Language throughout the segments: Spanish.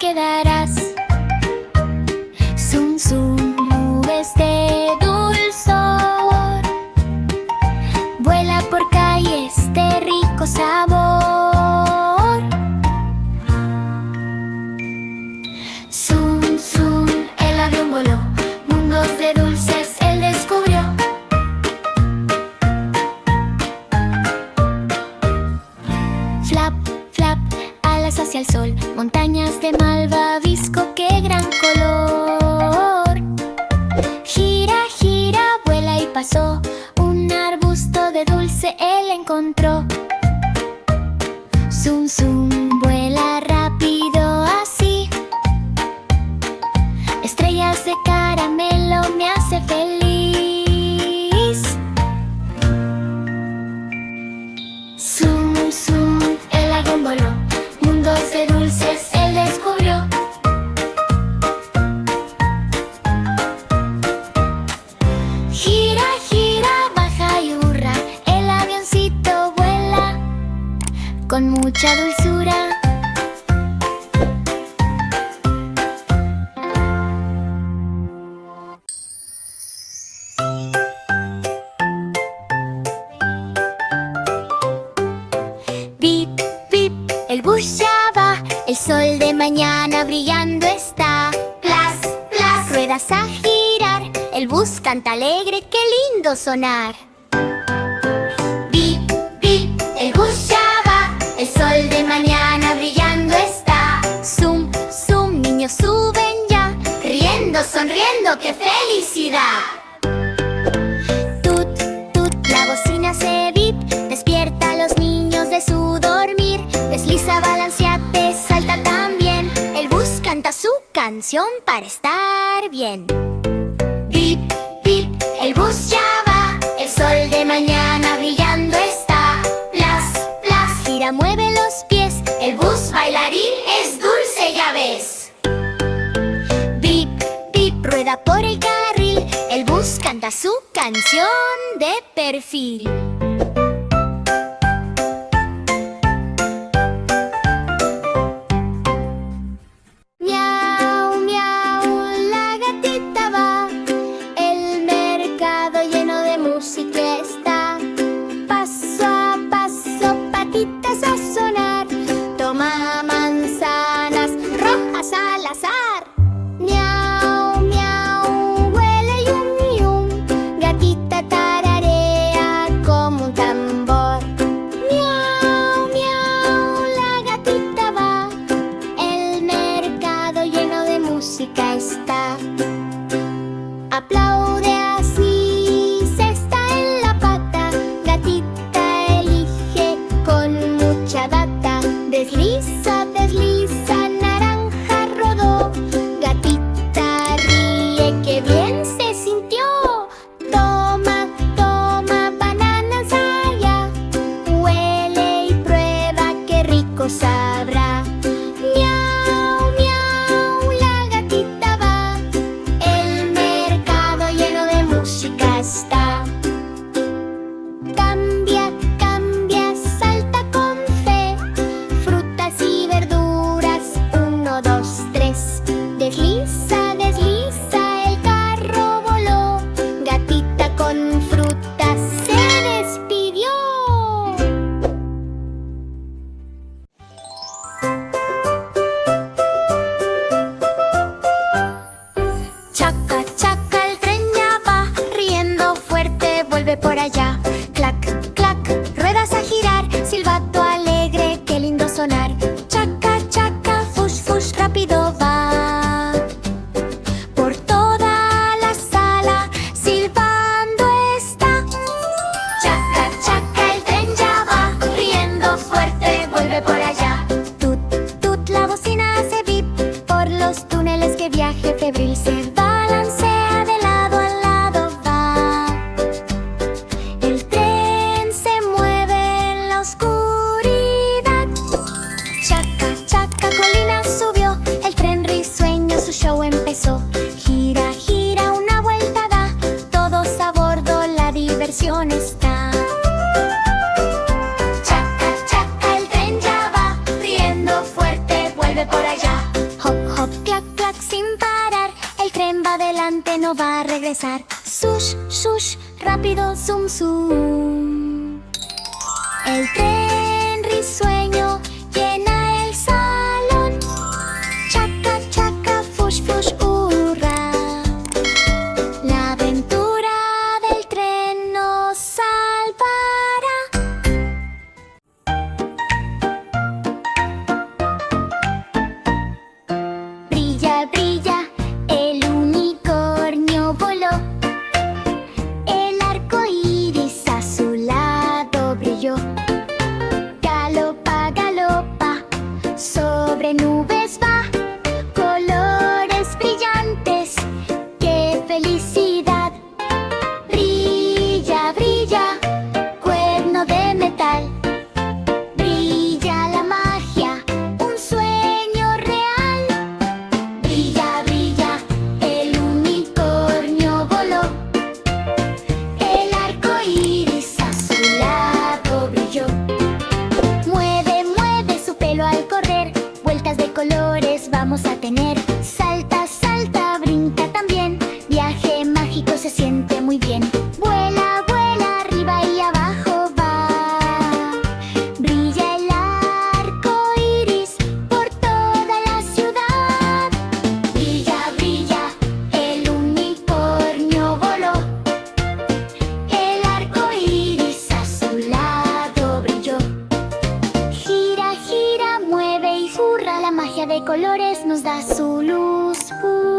quedarás. Zum, zum, nubes de dulzor, vuela por calles de rico sabor. Zum, zum, el avión voló, mundos de dulces él descubrió. Flap, flap, alas hacia el sol, montañas de malvavisco, qué gran color. Gira, gira, vuela y pasó, un arbusto de dulce él encontró. Zum, zum, vuela rápido así, estrellas de caramelo me hace feliz. Zum, zum, el avión voló, mundos de dulces él descubrió. Gira, gira, baja y hurra, el avioncito vuela con mucha dulzura. Bip, bip, el bus ya va, el sol de mañana brillando está. Plas, plas, ruedas a girar, el bus canta alegre, qué lindo sonar. Bip, bip, el bus ya va, el sol de mañana brillando está. Zum, zum, niños suben ya, riendo, sonriendo, qué felicidad. Tut, tut, la bocina hace bip, despierta a los niños de su dormir. Desliza, balanceate, salta también, el bus canta su canción para estar bien. Bip, bip, el bus ya va, el sol de mañana brillando está. Plas, plas, gira, mueve los pies, el bus bailarín es dulce, ya ves. Bip, bip, rueda por el carril, el bus canta su canción de perfil. Miau, miau, la gatita va, el mercado lleno de música está. Paso a paso, patitas a sonar, toma manzanas rojas al azar. Miau, miau, huele yum yum, gatita tararea como un tambor. Miau, miau, la gatita va, el mercado lleno de música está. Aplaude así, se está en la pata, gatita elige con mucha data. Desliza, desliza, naranja rodó, gatita ríe, qué bien se sintió. Toma, toma, banana ensaya, huele y prueba, qué rico sabrá. Miau, miau, la gatita va, el mercado lleno de música está. Cambia, cambia, salta con fe, frutas y verduras, 1, 2, 3. Desliza, desliza, el carro voló, gatita con frutas se despidió. Chaca, chaca, el tren ya va, riendo fuerte, vuelve por allá. Clac, clac, ruedas a girar, silbato alegre, qué lindo sonar. Chaca, chaca, fush, fush, rápido va, por toda la sala, silbando está. Chaca, chaca, el tren ya va, riendo fuerte, vuelve por allá. Tut, tut, la bocina hace bip, por los túneles que viaje febril se balancea, de lado a lado va. El tren se mueve en la oscuridad. Chaca, chaca, colina subió, el tren risueño su show empezó. Gira, gira, una vuelta da, todos a bordo, la diversión está. Chaca, chaca, el tren ya va, riendo fuerte, vuelve por allá. Hop, no va a regresar. Shush, shush, rápido, zoom, zoom. El tren risueño llena el salón. Chaca, chaca, fush, fush, hurra. La aventura del tren nos salvará. Brilla, brilla, el unicornio voló. El arco iris a su lado brilló. Galopa, galopa, sobre nubes va. Colores brillantes, qué felicidad. Brilla, brilla, cuerno de metal. Brilla la magia, un sueño real. Brilla, brilla, el unicornio voló. El arco iris a su lado brilló. Mueve, mueve su pelo al correr. Vueltas de colores vamos a tener. Salta, salta, brinca también. Viaje mágico se siente muy bien. Vuela, vuela, arriba y abajo va. Brilla el arco iris por toda la ciudad. Brilla, brilla, el unicornio voló. El arco iris a su lado brilló. Gira, gira, mueve y zurra. La magia de colores nos da su luz pura.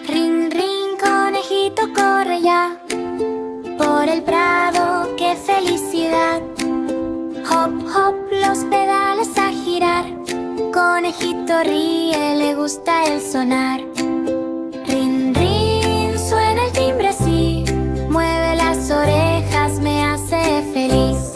Rin, rin, conejito, corre ya por el prado, qué felicidad. Hop, hop, los pedales a girar. Conejito ríe, le gusta el sonar. Rin, rin, suena el timbre así. Mueve las orejas, me hace feliz.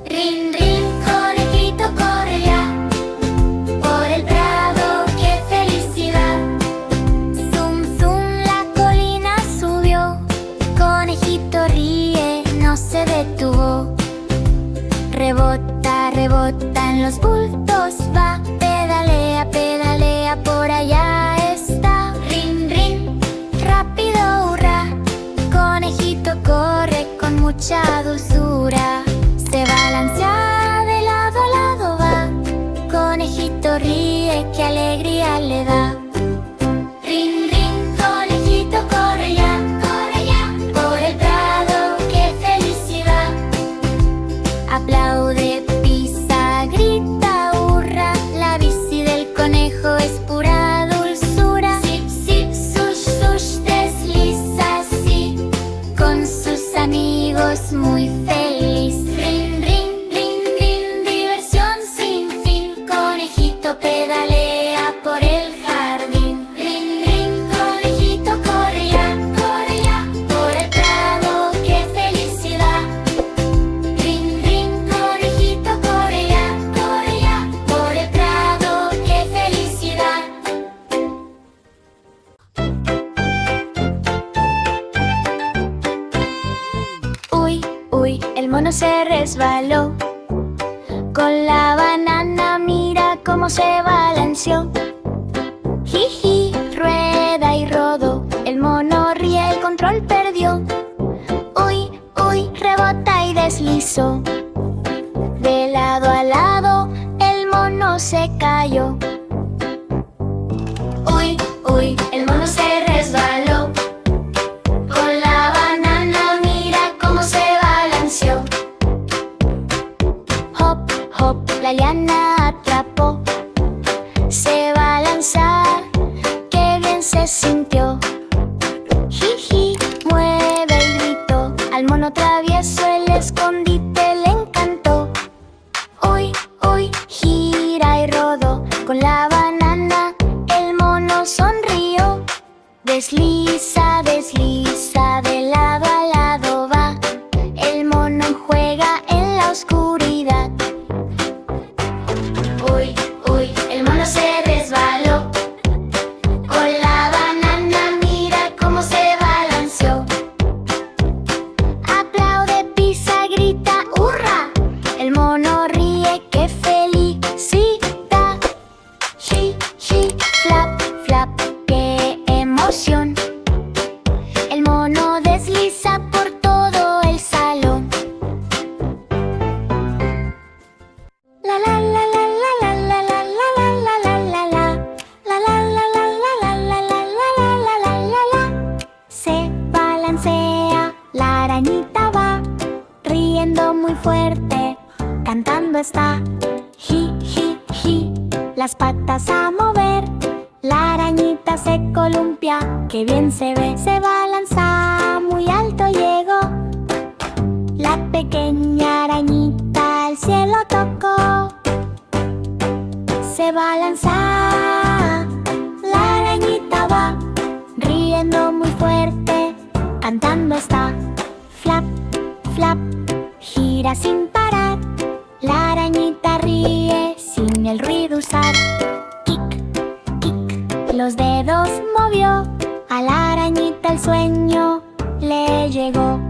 Rin, rin, conejito, corre ya por el prado, qué felicidad. Zum, zum, la colina subió. Conejito ríe, no se detuvo. Rebota, rebota en los bultos va. Pedalea, pedalea, por allá está. Rin, rin, rápido, hurra. Conejito corre con mucha dulzura. Se balancea de lado a lado va. Conejito ríe, qué alegría le da. Rin, rin, conejito corre ya por el prado, qué felicidad. Aplaude, pisa, grita, hurra. La bici del conejo es pura dulzura. Zip, zip, sush, sush, desliza así con sus amigos muy feliz. Rin, rin, rin, rin, diversión sin fin. Conejito pedalea por el jardín. Rin, rin, conejito corre ya por el prado, qué felicidad. Rin, rin, conejito corre ya por el prado, qué felicidad. Uy, uy, el mono se resbaló. Con la banana mira cómo se balanceó. Jiji, rueda y rodó. El mono ríe, el control perdió. Uy, uy, rebota y deslizó. De lado a lado, el mono se cayó. Uy, uy, el mono se resbaló. Con la banana mira cómo se balanceó. Hop, hop, la liana atrapó. Se va a lanzar, qué bien se sintió. Jiji, mueve y gritó. Al mono travieso el escondite le encantó. Uy, uy, gira y rodó. Con la banana el mono sonrió. Desliza, desliza, de lado a lado va. El mono juega en la oscuridad. Uy, uy, el mono se resbaló. Con la banana arañita se columpia, qué bien se ve. Se balanza, muy alto llegó. La pequeña arañita al cielo tocó. Se balanza, la arañita va, riendo muy fuerte, cantando está. Flap, flap, gira sin parar. La arañita ríe sin el ruido usar. Kick, kick, los dedos movió. A la arañita el sueño le llegó.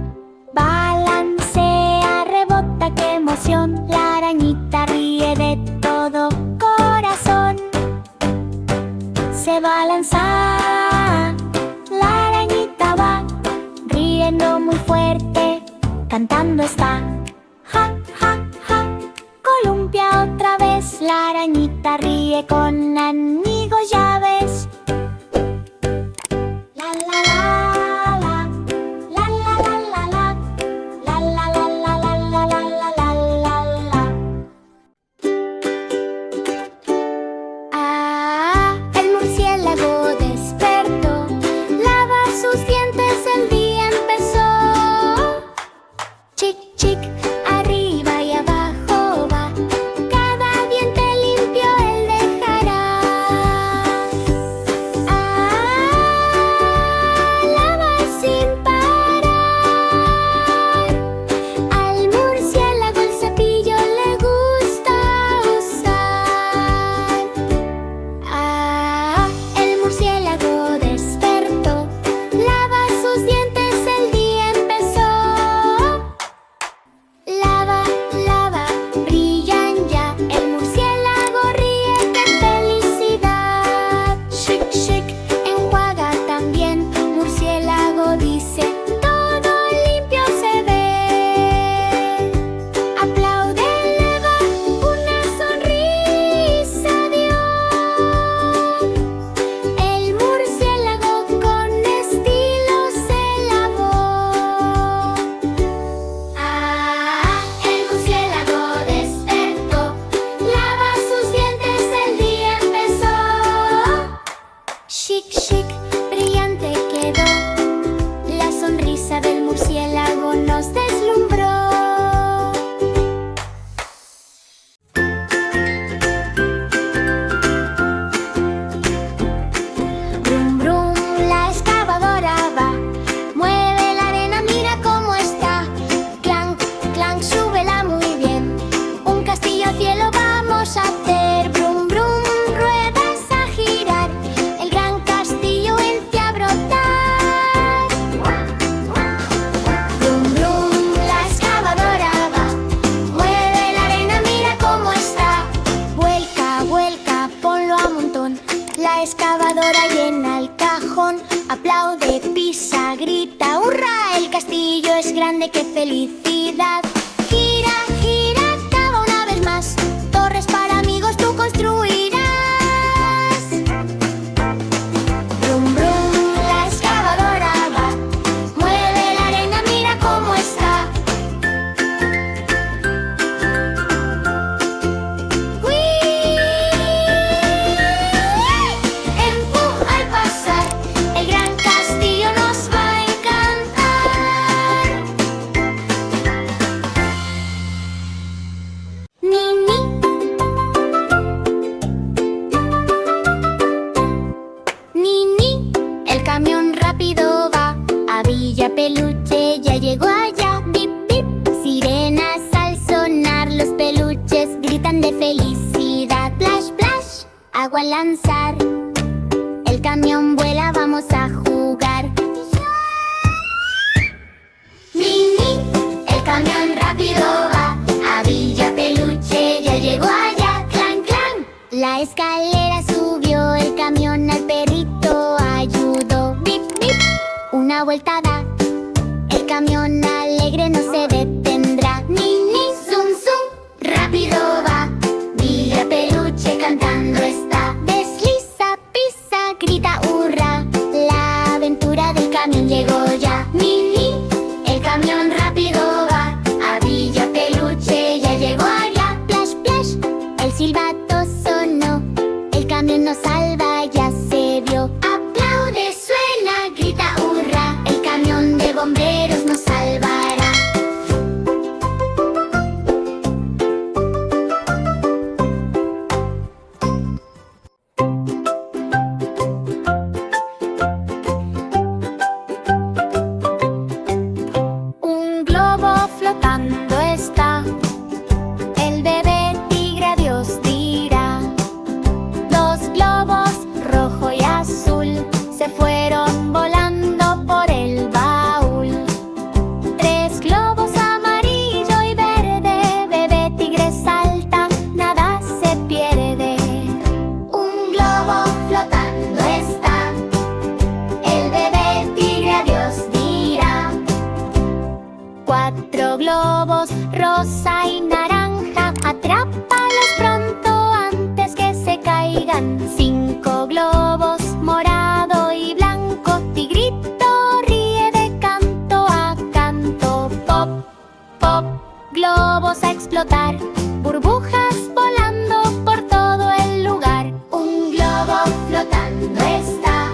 Balancea, rebota, qué emoción. La arañita ríe de todo corazón. Se balanza, la arañita va, riendo muy fuerte, cantando está. Ja, ja, ja, columpia otra vez. La arañita ríe con amigos, ya ves. La la la la, la la la la la, la la la la la la la la la la. Ah, el murciélago despertó, lava sus dientes, el día empezó. Chic, chic, arriba y abajo va, cada diente limpio él dejará. Ah, lava sin parar. Al murciélago el cepillo le gusta usar. Ah, el murciélago despertó, lava sus dientes, el día empezó. Lava, lava, brillan ya, el murciélago ríe de felicidad. Chic, chic, enjuaga también, murciélago dice, todo limpio se ve. Aplaude, eleva, una sonrisa dio. El murciélago con estilo se lavó. Ah, el murciélago despertó, lava sus dientes, el día empezó. Chic, chic, brillante quedó, la sonrisa del murciélago nos deslumbró. Brum, brum, la excavadora va, mueve la arena, mira cómo está. Clank, clank, súbela muy bien, un castillo al cielo vamos a hacer. Brum, brum, ruedas a girar, el gran castillo vence a brotar. Brum, brum, la excavadora va, mueve la arena, mira cómo está. Vuelca, vuelca, ponlo a montón, la excavadora llena el cajón. Aplaude, pisa, grita, ¡hurra! El castillo es grande, qué felicidad. Gira, gira, cava una vez más, torres para amigos tú construirás. Brum, brum, la excavadora va, mueve la arena, mira cómo está. ¡Uy! Empuja al pasar, el gran castillo nos va a encantar. Ni, ni. Ni, ni, el camión rápido va a Villa Peluche, ya llegó allá. Bip, bip, sirenas al sonar, los peluches gritan de felicidad. Splash, splash, agua al lanzar, el camión vuela, vamos a jugar. Ni, ni, el camión rápido va a Villa Peluche, ya llegó allá. Clan, clan, la escalera subió, el camión al perrito ayudó. Bip, bip, una vuelta da, el camión alegre no se detendrá. Ni, ni, zum, zum, rápido va, Villa Peluche cantando está. Desliza, pisa, grita, hurra, la aventura del camión llegó ya. Ni, ni, el camión rápido va a Villa Peluche, ya llegó allá. Splash, splash, el silbato sonó, el camión nos salva, ya se vio. globos, rosa y naranja. Atrápalos pronto antes que se caigan. 5 globos, morado y blanco. Tigrito ríe de canto a canto. Pop, pop, globos a explotar. Burbujas volando por todo el lugar. Un globo flotando está.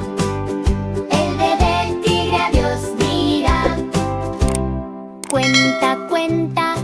El bebé tigre adiós dirá. Cuenta, cuenta,